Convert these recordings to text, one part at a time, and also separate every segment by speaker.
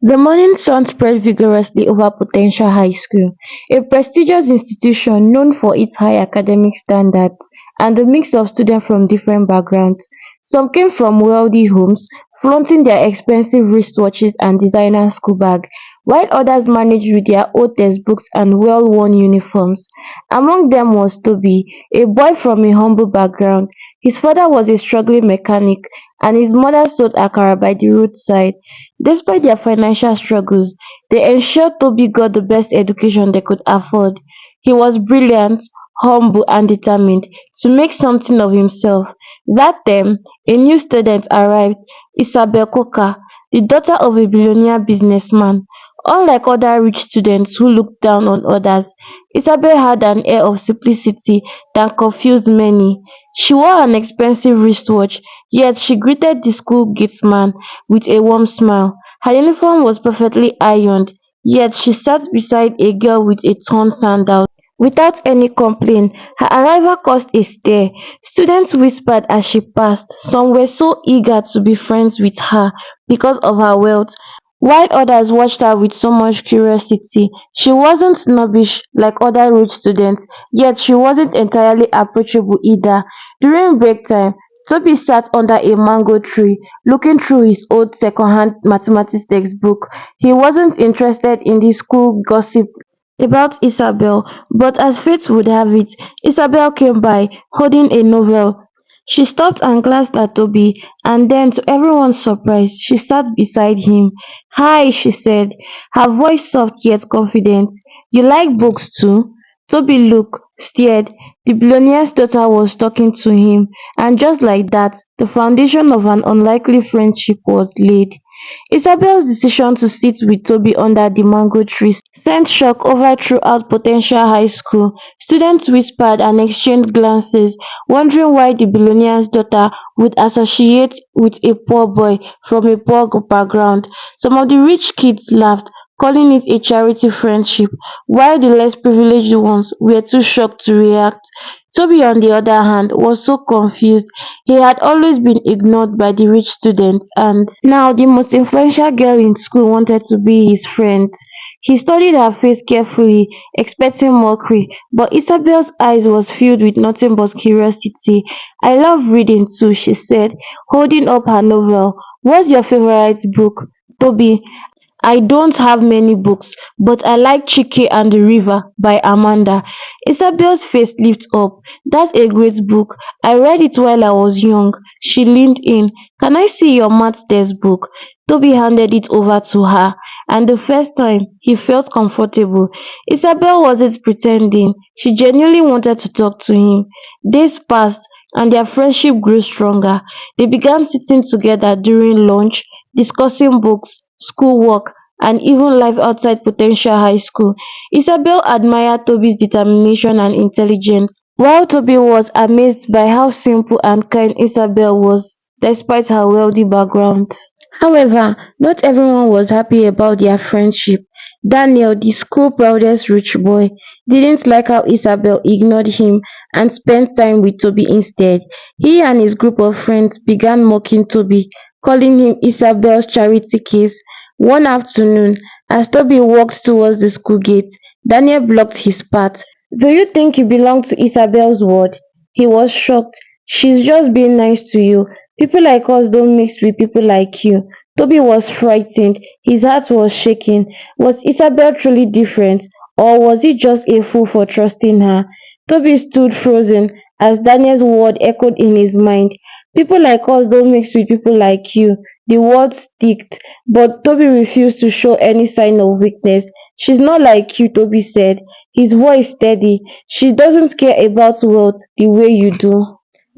Speaker 1: The morning sun spread vigorously over Potentia High School, a prestigious institution known for its high academic standards and a mix of students from different backgrounds. Some came from wealthy homes, flaunting their expensive wristwatches and designer school bags, while others managed with their old textbooks and well-worn uniforms. Among them was Toby, a boy from a humble background. His father was a struggling mechanic, and his mother sold akara by the roadside. Despite their financial struggles, they ensured Toby got the best education they could afford. He was brilliant, humble and determined to make something of himself. That term, a new student arrived, Isabel Coker, the daughter of a billionaire businessman. Unlike other rich students who looked down on others, Isabel had an air of simplicity that confused many. She wore an expensive wristwatch, yet she greeted the school gatesman with a warm smile. Her uniform was perfectly ironed, yet she sat beside a girl with a torn sandal without any complaint. Her arrival caused a stir. Students whispered as she passed. Some were so eager to be friends with her because of her wealth, while others watched her with so much curiosity. She wasn't snobbish like other rich students, yet she wasn't entirely approachable either. During break time, Toby sat under a mango tree, looking through his old second-hand mathematics textbook. He wasn't interested in the school gossip about Isabel, but as fate would have it, Isabel came by, holding a novel. She stopped and glanced at Toby, and then, to everyone's surprise, she sat beside him. "Hi," she said, her voice soft yet confident. "You like books too?" Toby looked, stared. The billionaire's daughter was talking to him, and just like that, the foundation of an unlikely friendship was laid. Isabel's decision to sit with Toby under the mango tree sent shock over throughout Potentia High School. Students whispered and exchanged glances, wondering why the billionaire's daughter would associate with a poor boy from a poor background. Some of the rich kids laughed, calling it a charity friendship, while the less privileged ones were too shocked to react. Toby, on the other hand, was so confused. He had always been ignored by the rich students, and now the most influential girl in school wanted to be his friend. He studied her face carefully, expecting mockery, but Isabel's eyes was filled with nothing but curiosity. "I love reading too," she said, holding up her novel. "What's your favorite book?" "Toby, I don't have many books, but I like Chike and the River by Amanda." Isabel's face lit up. "That's a great book. I read it while I was young." She leaned in. "Can I see your math textbook?" Toby handed it over to her, and the first time, he felt comfortable. Isabel wasn't pretending. She genuinely wanted to talk to him. Days passed, and their friendship grew stronger. They began sitting together during lunch, discussing books, schoolwork, and even life outside Potentia High School. Isabel admired Toby's determination and intelligence, while Toby was amazed by how simple and kind Isabel was, despite her wealthy background. However, not everyone was happy about their friendship. Daniel, the school proudest rich boy, didn't like how Isabel ignored him and spent time with Toby instead. He and his group of friends began mocking Toby, calling him Isabel's charity case. One afternoon, as Toby walked towards the school gate, Daniel blocked his path. "Do you think you belong to Isabel's world?" He was shocked. "She's just being nice to you. People like us don't mix with people like you." Toby was frightened. His heart was shaking. Was Isabel truly different, or was he just a fool for trusting her? Toby stood frozen as Daniel's word echoed in his mind. "People like us don't mix with people like you." The words sticked, but Toby refused to show any sign of weakness. "She's not like you," Toby said, his voice steady. "She doesn't care about wealth the way you do."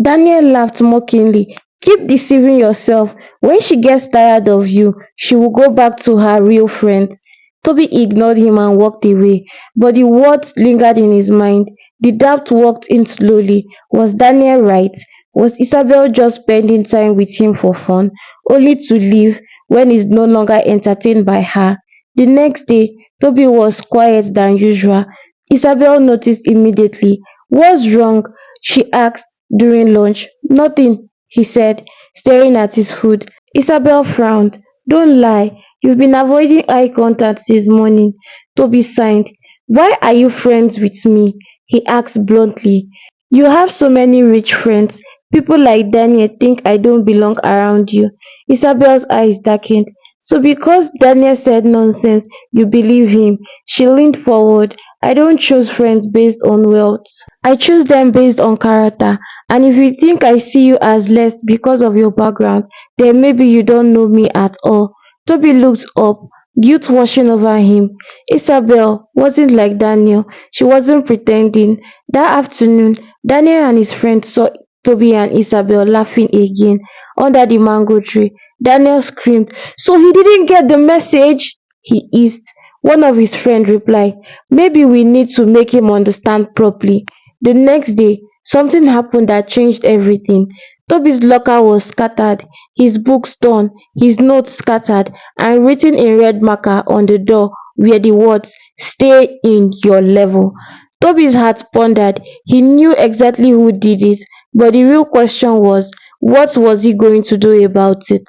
Speaker 1: Daniel laughed mockingly. "Keep deceiving yourself. When she gets tired of you, she will go back to her real friends." Toby ignored him and walked away, but the words lingered in his mind. The doubt walked in slowly. Was Daniel right? Was Isabel just spending time with him for fun, only to leave when he's no longer entertained by her? The next day, Toby was quiet than usual. Isabel noticed immediately. "What's wrong?" she asked during lunch. "Nothing," he said, staring at his food. Isabel frowned. "Don't lie. You've been avoiding eye contact since morning. Toby signed. Why are you friends with me? He asked bluntly. You have so many rich friends. People like Daniel think I don't belong around you. Isabel's eyes darkened. So because Daniel said nonsense, you believe him? She leaned forward. I don't choose friends based on wealth. I choose them based on character. And if you think I see you as less because of your background, then maybe you don't know me at all. Toby looked up, guilt washing over him. Isabel wasn't like Daniel. She wasn't pretending. That afternoon, Daniel and his friends saw Toby and Isabel laughing again under the mango tree. Daniel screamed, so he didn't get the message? He hissed. One of his friends replied, maybe we need to make him understand properly. The next day, something happened that changed everything. Toby's locker was scattered, his books torn, his notes scattered, and written in red marker on the door were the words, Stay in your level. Toby's heart pondered. He knew exactly who did it, but the real question was, what was he going to do about it?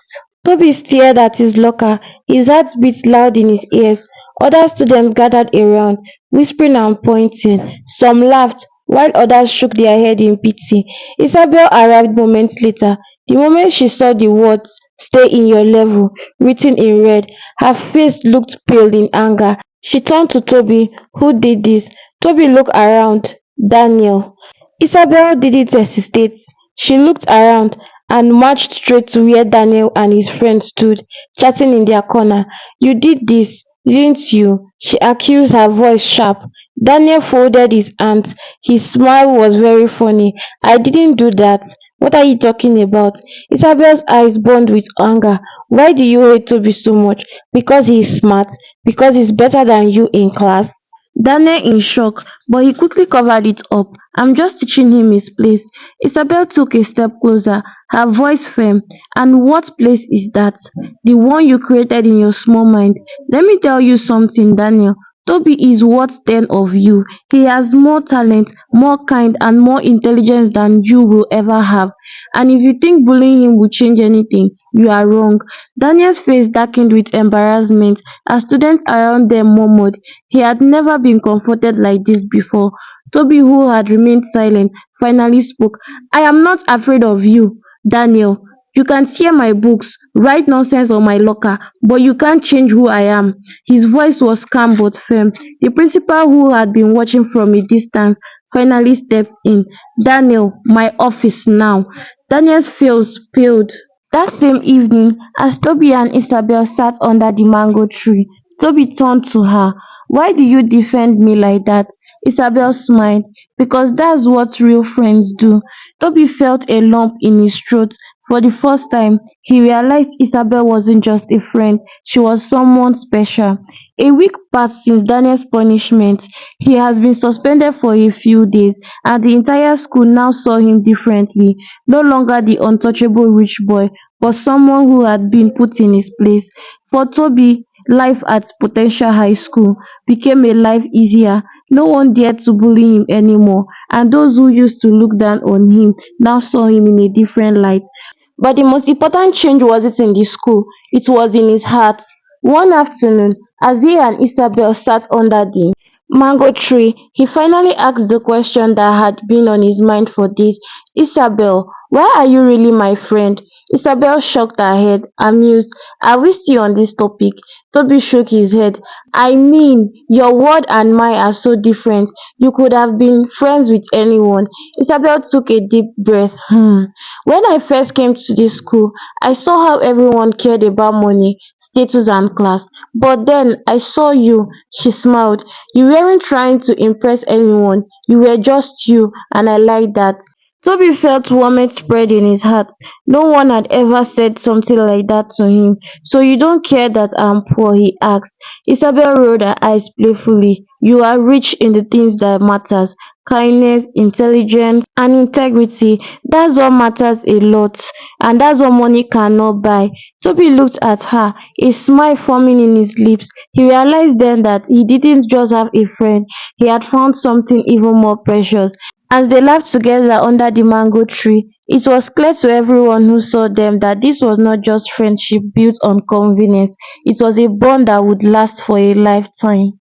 Speaker 1: Toby stared at his locker, his heart beat loud in his ears. Other students gathered around, whispering and pointing. Some laughed, while others shook their head in pity. Isabel arrived moments later. The moment she saw the words, Stay in your level, written in red, her face looked pale in anger. She turned to Toby. Who did this? Toby looked around. Daniel. Isabel didn't hesitate. She looked around and marched straight to where Daniel and his friend stood, chatting in their corner. You did this, didn't you? She accused, her voice sharp. Daniel folded his hands. His smile was very funny. I didn't do that. What are you talking about? Isabel's eyes burned with anger. Why do you hate Toby so much? Because he is smart? Because he's better than you in class? Daniel in shock, but he quickly covered it up. I'm just teaching him his place. Isabel took a step closer, her voice firm. And what place is that? The one you created in your small mind. Let me tell you something, Daniel. Toby is worth 10 of you. He has more talent, more kind, and more intelligence than you will ever have. And if you think bullying him will change anything, you are wrong. Daniel's face darkened with embarrassment as students around them murmured. He had never been confronted like this before. Toby, who had remained silent, finally spoke. I am not afraid of you, Daniel. You can tear my books, write nonsense on my locker, but you can't change who I am. His voice was calm but firm. The principal, who had been watching from a distance, finally stepped in. Daniel, my office now. Daniel's face paled. That same evening, as Toby and Isabel sat under the mango tree, Toby turned to her. Why do you defend me like that? Isabel smiled. Because that's what real friends do. Toby felt a lump in his throat. For the first time, he realized Isabel wasn't just a friend, she was someone special. A week passed since Daniel's punishment. He has been suspended for a few days, and the entire school now saw him differently. No longer the untouchable rich boy, but someone who had been put in his place. For Toby, life at Potential High School became a life easier. No one dared to bully him anymore, and those who used to look down on him now saw him in a different light. But the most important change wasn't in the school, it was in his heart. One afternoon, as he and Isabel sat under the mango tree, he finally asked the question that had been on his mind for days. Isabel, why are you really my friend? Isabel shook her head, amused. Are we still on this topic? Toby shook his head. I mean, your word and mine are so different. You could have been friends with anyone. Isabel took a deep breath. When I first came to this school, I saw how everyone cared about money, status, and class. But then I saw you. She smiled. You weren't trying to impress anyone. You were just you, and I liked that. Toby felt warmth spread in his heart. No one had ever said something like that to him. So you don't care that I'm poor? He asked. Isabel rolled her eyes playfully. You are rich in the things that matters. Kindness, intelligence, and integrity. That's what matters a lot. And that's what money cannot buy. Toby looked at her, a smile forming in his lips. He realized then that he didn't just have a friend, he had found something even more precious. As they laughed together under the mango tree, It was clear to everyone who saw them that this was not just friendship built on convenience, it was a bond that would last for a lifetime.